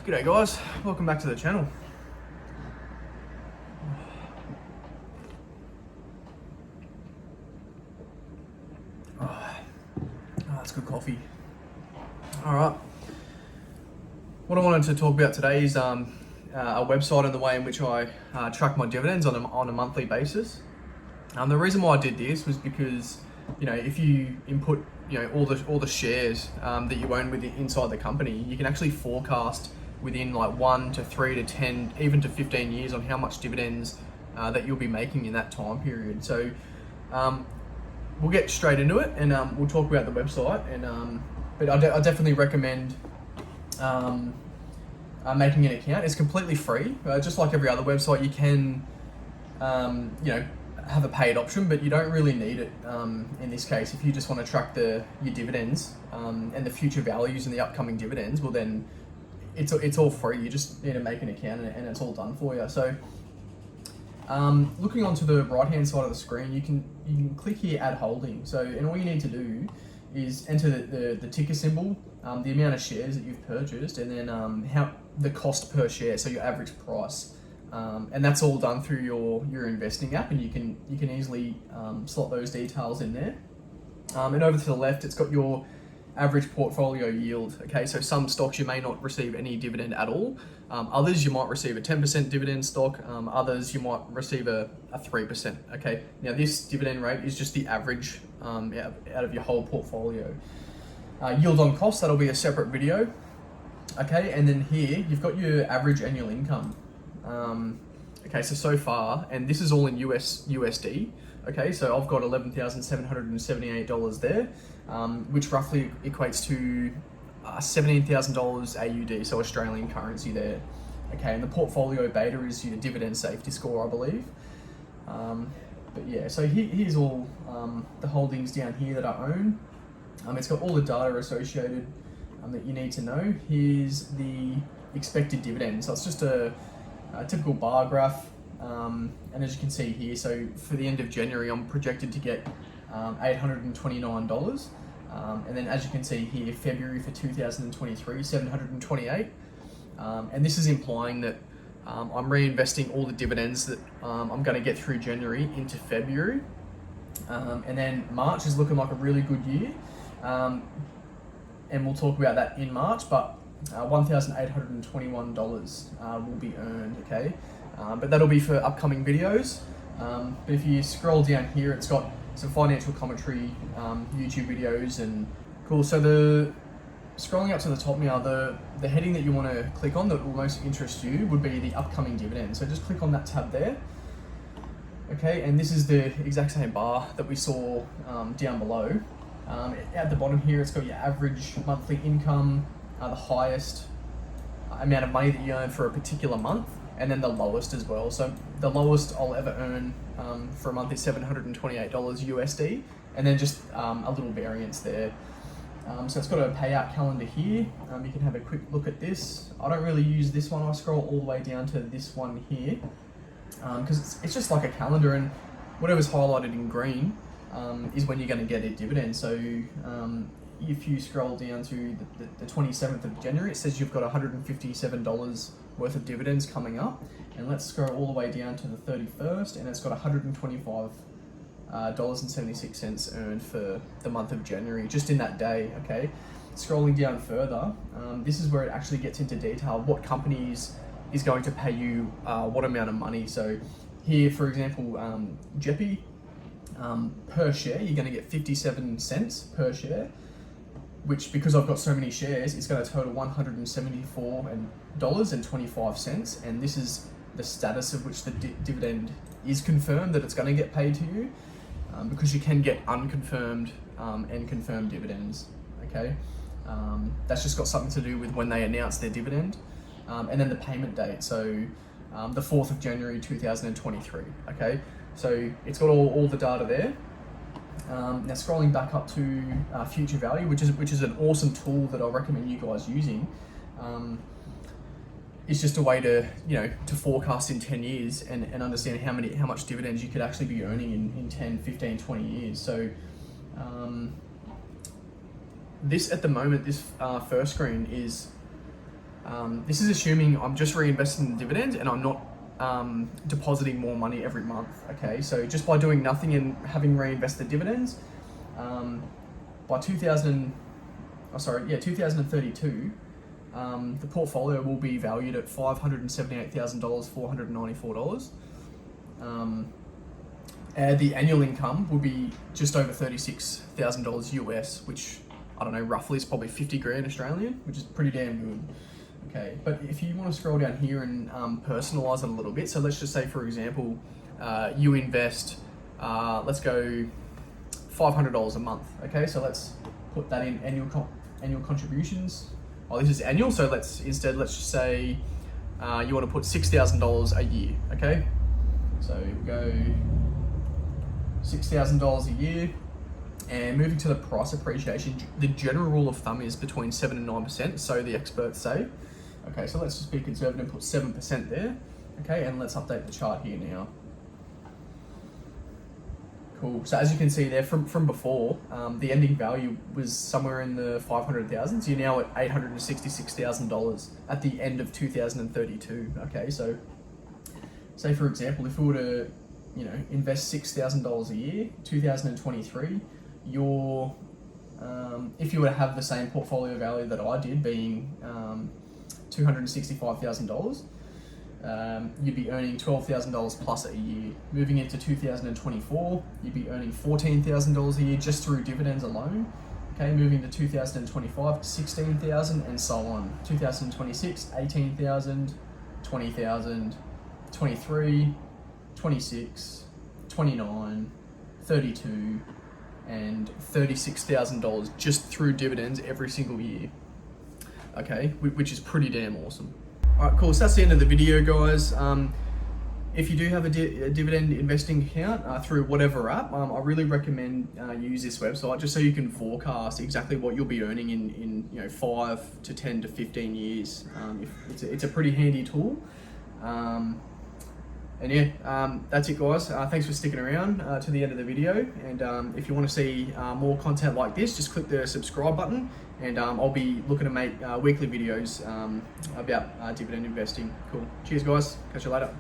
G'day guys, welcome back to the channel. That's good coffee. Alright, what I wanted to talk about today is a website and the way in which I track my dividends on a monthly basis. The reason why I did this was because, you know, if you input, you know, all the shares that you own inside the company, you can actually forecast within like 1 to 3 to 10, even to 15 years on how much dividends that you'll be making in that time period. So we'll get straight into it, and we'll talk about the website. And but I definitely recommend making an account. It's completely free, just like every other website. You can, you know, have a paid option, but you don't really need it in this case. If you just want to track your dividends and the future values and the upcoming dividends, well then it's all free. You just need to make an account and it's all done for you. So looking onto the right hand side of the screen, you can click here, add holding. So, and all you need to do is enter the ticker symbol, the amount of shares that you've purchased, and then how the cost per share, so your average price. And that's all done through your investing app, and you can easily slot those details in there. And over to the left, it's got your average portfolio yield. Okay, so some stocks you may not receive any dividend at all. Others you might receive a 10% dividend stock. Others you might receive a 3%. Okay, now this dividend rate is just the average out of your whole portfolio. Yield on cost, that'll be a separate video. Okay, and then here you've got your average annual income. Okay, so far, and this is all in USD. Okay, so I've got $11,778 there, which roughly equates to $17,000 AUD, so Australian currency there. Okay, and the portfolio beta is your dividend safety score, I believe. But yeah, so here's all the holdings down here that I own. It's got all the data associated that you need to know. Here's the expected dividend. So it's just a typical bar graph. And as you can see here, so for the end of January, I'm projected to get $829. And then as you can see here, February for 2023, $728. And this is implying that I'm reinvesting all the dividends that I'm going to get through January into February. And then March is looking like a really good year. And we'll talk about that in March, but $1,821 will be earned, okay? But that'll be for upcoming videos. But if you scroll down here, it's got some financial commentary, YouTube videos, and cool. So scrolling up to the top now, the heading that you want to click on that will most interest you would be the upcoming dividend. So just click on that tab there. Okay, and this is the exact same bar that we saw down below. At the bottom here, it's got your average monthly income, the highest amount of money that you earn for a particular month, and then the lowest as well. So the lowest I'll ever earn for a month is $728 USD, and then just a little variance there. So it's got a payout calendar here. You can have a quick look at this. I don't really use this one. I scroll all the way down to this one here because it's just like a calendar, and whatever's highlighted in green is when you're going to get a dividend. So if you scroll down to the 27th of January, it says you've got $157 worth of dividends coming up. And let's scroll all the way down to the 31st, and it's got $125.76 earned for the month of January, just in that day, okay? Scrolling down further, this is where it actually gets into detail what companies is going to pay you what amount of money. So here, for example, Jeppy, per share, you're going to get 57 cents per share, which, because I've got so many shares, is going to total $174.25. And this is the status of which the dividend is confirmed that it's going to get paid to you, because you can get unconfirmed and confirmed dividends. Okay, that's just got something to do with when they announce their dividend, and then the payment date. So the 4th of January 2023. Okay, so it's got all the data there. Now scrolling back up to future value, which is an awesome tool that I recommend you guys using. It's just a way to, you know, to forecast in 10 years and understand how much dividends you could actually be earning in 10, 15, 20 years. So this at the moment, this first screen is This is assuming I'm just reinvesting the dividends and I'm not depositing more money every month. Okay, so just by doing nothing and having reinvested dividends, by 2032, the portfolio will be valued at $578,494. And the annual income will be just over $36,000 US, which I don't know, roughly is probably 50 grand Australian, which is pretty damn good. Okay, but if you want to scroll down here and personalize it a little bit, so let's just say, for example, you invest, let's go $500 a month. Okay, so let's put that in annual contributions. Oh, this is annual, so let's just say you want to put $6,000 a year. Okay, so we go $6,000 a year. And moving to the price appreciation, the general rule of thumb is between 7 and 9%, so the experts say. Okay, so let's just be conservative and put 7% there. Okay, and let's update the chart here now. Cool. So as you can see there from before, the ending value was somewhere in the 500,000. So you're now at $866,000 at the end of 2032. Okay, so say for example, if we were to, invest $6,000 a year, 2023, your if you were to have the same portfolio value that I did, being $265,000, you'd be earning $12,000 plus a year. Moving into 2024, you'd be earning $14,000 a year just through dividends alone. Okay, moving to 2025, $16,000 and so on. 2026, $18,000, $20,000, 23, 26, 29, 32, and $36,000 just through dividends every single year. Okay, which is pretty damn awesome. All right, cool. So that's the end of the video, guys. If you do have a dividend investing account through whatever app, I really recommend you use this website just so you can forecast exactly what you'll be earning in 5 to 10 to 15 years. It's a pretty handy tool. And yeah, that's it, guys. Thanks for sticking around to the end of the video. And if you want to see more content like this, just click the subscribe button, and I'll be looking to make weekly videos about dividend investing. Cool. Cheers, guys. Catch you later.